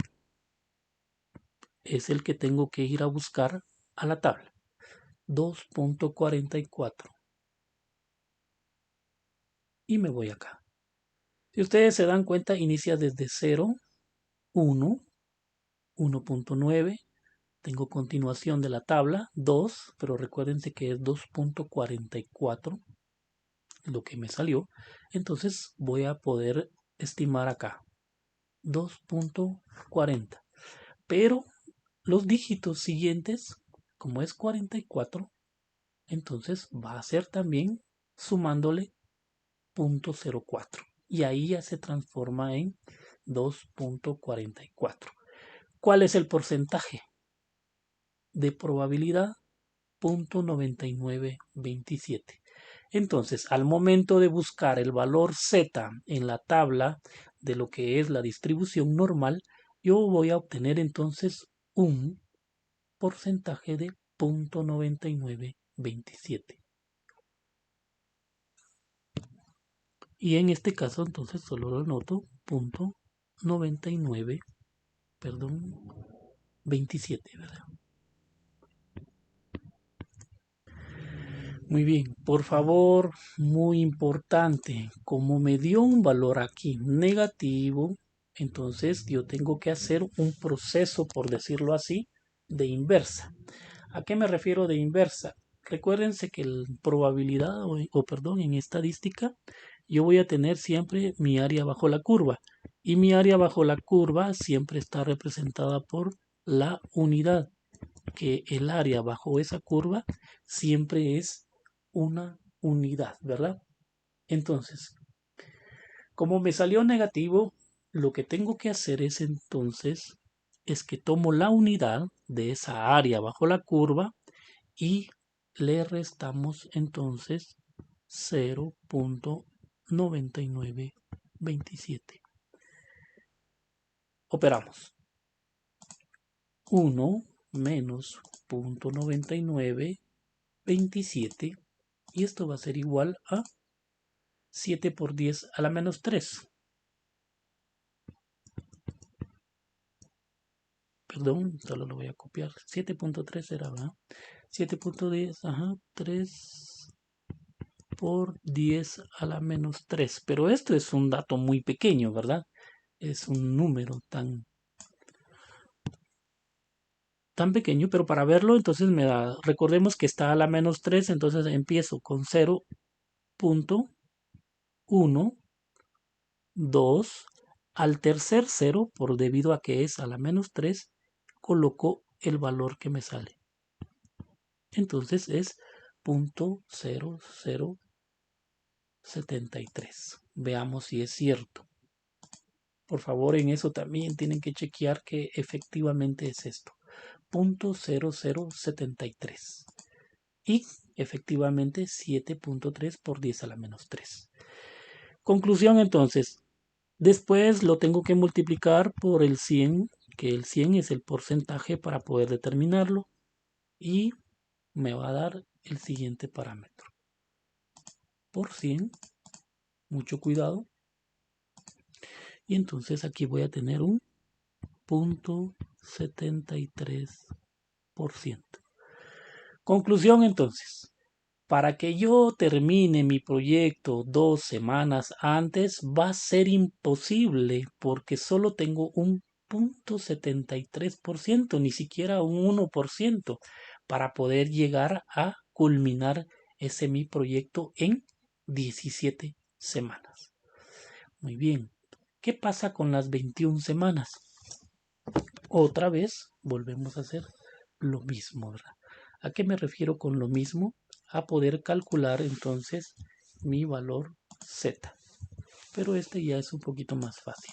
es el que tengo que ir a buscar a la tabla. 2.44. Y me voy acá. Si ustedes se dan cuenta, inicia desde 0, 1, 1.9. Tengo continuación de la tabla, 2, pero recuérdense que es 2.44 lo que me salió. Entonces voy a poder estimar acá 2.40. Pero los dígitos siguientes, como es 44, entonces va a ser también sumándole 0.04. Y ahí ya se transforma en 2.44. ¿Cuál es el porcentaje de probabilidad? 0.9927. Entonces, al momento de buscar el valor Z en la tabla de lo que es la distribución normal, yo voy a obtener entonces un porcentaje de 0.9927. Y en este caso, entonces, solo lo anoto 0.99, perdón, 27, ¿verdad? Muy bien, por favor, muy importante, como me dio un valor aquí negativo, entonces yo tengo que hacer un proceso, por decirlo así, de inversa. ¿A qué me refiero de inversa? Recuérdense que en probabilidad perdón, en estadística, yo voy a tener siempre mi área bajo la curva y mi área bajo la curva siempre está representada por la unidad, que el área bajo esa curva siempre es una unidad, ¿verdad? Entonces, como me salió negativo, lo que tengo que hacer es que tomo la unidad de esa área bajo la curva y le restamos entonces 0.9927. Operamos. 1 menos 0.9927 y esto va a ser igual a 7 por 10 a la menos 3. Perdón, solo lo voy a copiar. 7.3 era, ¿verdad? 7.10, ajá, 3 por 10 a la menos 3. Pero esto es un dato muy pequeño, ¿verdad? Es un número tan pequeño, pero para verlo, entonces me da, recordemos que está a la menos 3, entonces empiezo con 0.1, 2, al tercer 0, por debido a que es a la menos 3, coloco el valor que me sale. Entonces es 0.0073. Veamos si es cierto. Por favor, en eso también tienen que chequear que efectivamente es esto. 0.0073. Y efectivamente 7.3 por 10 a la menos 3. Conclusión entonces. Después lo tengo que multiplicar por el 100, que el 100 es el porcentaje para poder determinarlo. Y me va a dar el siguiente parámetro. Por 100, mucho cuidado. Y entonces aquí voy a tener un 0.73%. Conclusión entonces. Para que yo termine mi proyecto 2 semanas antes va a ser imposible porque solo tengo un 0.73%, ni siquiera un 1% para poder llegar a culminar ese mi proyecto en 17 semanas. Muy bien. ¿Qué pasa con las 21 semanas? Otra vez volvemos a hacer lo mismo, ¿verdad? ¿A qué me refiero con lo mismo? A poder calcular entonces mi valor Z. Pero este ya es un poquito más fácil.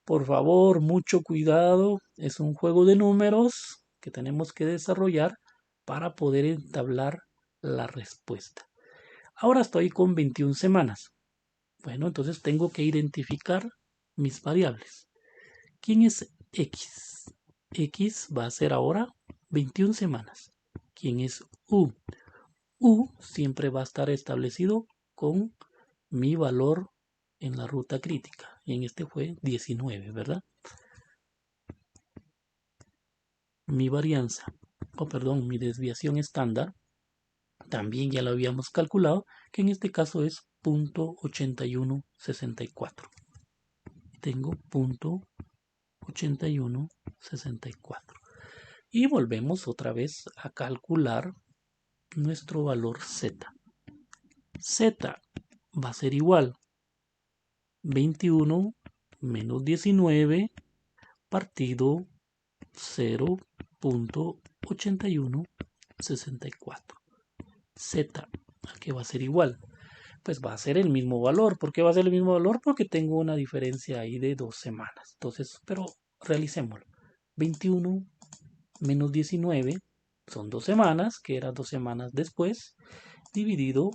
Por favor, mucho cuidado. Es un juego de números que tenemos que desarrollar para poder entablar la respuesta. Ahora estoy con 21 semanas. Bueno, entonces tengo que identificar mis variables. ¿Quién es X? X va a ser ahora 21 semanas. ¿Quién es U? U siempre va a estar establecido con mi valor en la ruta crítica. Y en este fue 19, ¿verdad? Mi varianza, mi desviación estándar, también ya lo habíamos calculado, que en este caso es 0.8164. Tengo 0.8164. Y volvemos otra vez a calcular nuestro valor Z. Z va a ser igual 21 menos 19 partido 0.8164. Z, ¿a qué va a ser igual? Pues va a ser el mismo valor. ¿Por qué va a ser el mismo valor? Porque tengo una diferencia ahí de 2 semanas. Entonces, pero realicémoslo. 21 menos 19 son 2 semanas, que eran 2 semanas después, dividido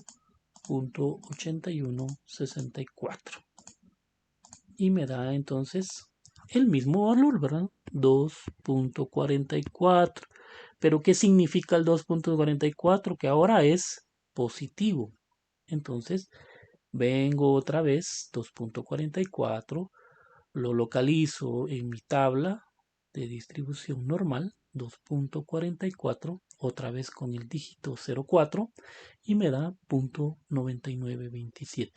0.8164. Y me da entonces el mismo valor, ¿verdad? 2.44. Pero ¿qué significa el 2.44? Que ahora es positivo. Entonces, vengo otra vez, 2.44, lo localizo en mi tabla de distribución normal, 2.44, otra vez con el dígito 0.4 y me da 0.9927.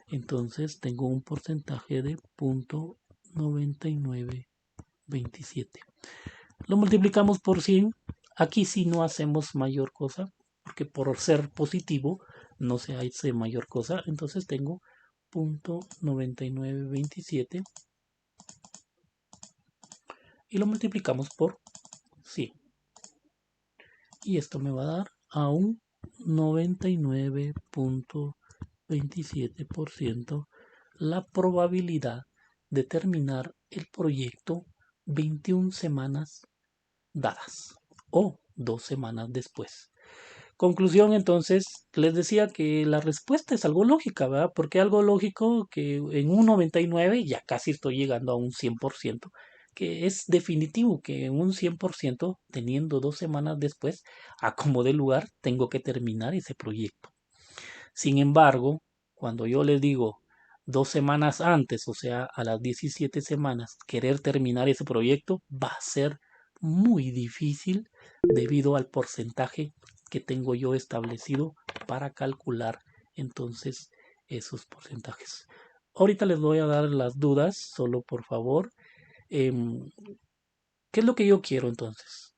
Entonces tengo un porcentaje de 0.9927. Lo multiplicamos por 100. Aquí sí no hacemos mayor cosa, porque por ser positivo no se hace mayor cosa. Entonces tengo 0.9927 y lo multiplicamos por 100. Y esto me va a dar a un 99.27% la probabilidad de terminar el proyecto 21 semanas dadas o 2 semanas después. Conclusión, entonces, les decía que la respuesta es algo lógica, ¿verdad? Porque algo lógico que en un 99 ya casi estoy llegando a un 100%, que es definitivo que en un 100%, teniendo 2 semanas después, a como de lugar, tengo que terminar ese proyecto. Sin embargo, cuando yo les digo 2 semanas antes, o sea, a las 17 semanas, querer terminar ese proyecto va a ser muy difícil debido al porcentaje que tengo yo establecido para calcular entonces esos porcentajes. Ahorita les voy a dar las dudas, solo por favor. ¿Qué es lo que yo quiero entonces?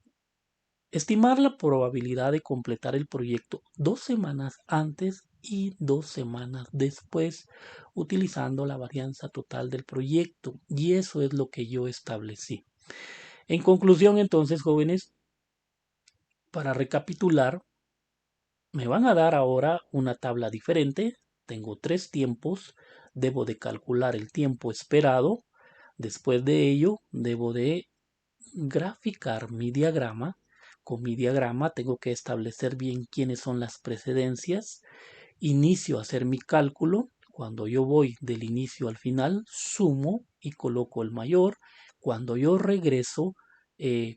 Estimar la probabilidad de completar el proyecto 2 semanas antes y 2 semanas después, utilizando la varianza total del proyecto. Y eso es lo que yo establecí. En conclusión, entonces, jóvenes, para recapitular, me van a dar ahora una tabla diferente. Tengo 3 tiempos. Debo de calcular el tiempo esperado. Después de ello, debo de graficar mi diagrama. Con mi diagrama tengo que establecer bien quiénes son las precedencias. Inicio a hacer mi cálculo. Cuando yo voy del inicio al final, sumo y coloco el mayor. Cuando yo regreso,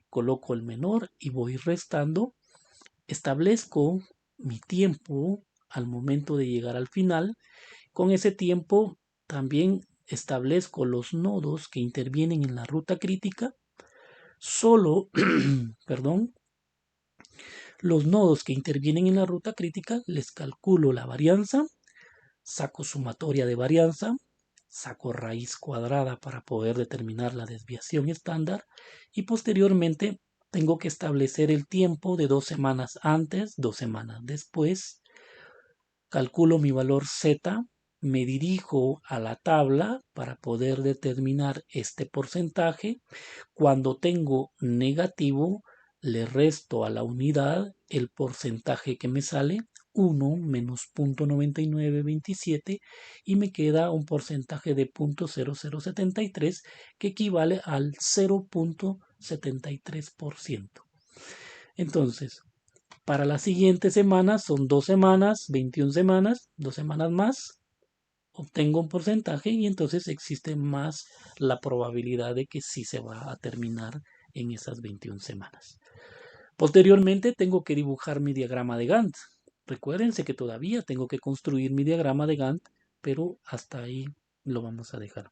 coloco el menor y voy restando. Establezco mi tiempo al momento de llegar al final. Con ese tiempo también establezco los nodos que intervienen en la ruta crítica. Solo, perdón, los nodos que intervienen en la ruta crítica les calculo la varianza, saco sumatoria de varianza, saco raíz cuadrada para poder determinar la desviación estándar y posteriormente tengo que establecer el tiempo de 2 semanas antes, 2 semanas después. Calculo mi valor Z, me dirijo a la tabla para poder determinar este porcentaje. Cuando tengo negativo, le resto a la unidad el porcentaje que me sale, 1 menos 0.9927, y me queda un porcentaje de 0.0073 que equivale al 0.73%. Entonces, para la siguiente semana son 2 semanas, 21 semanas, 2 semanas más, obtengo un porcentaje y entonces existe más la probabilidad de que sí se va a terminar en esas 21 semanas. Posteriormente tengo que dibujar mi diagrama de Gantt. Recuérdense que todavía tengo que construir mi diagrama de Gantt, pero hasta ahí lo vamos a dejar.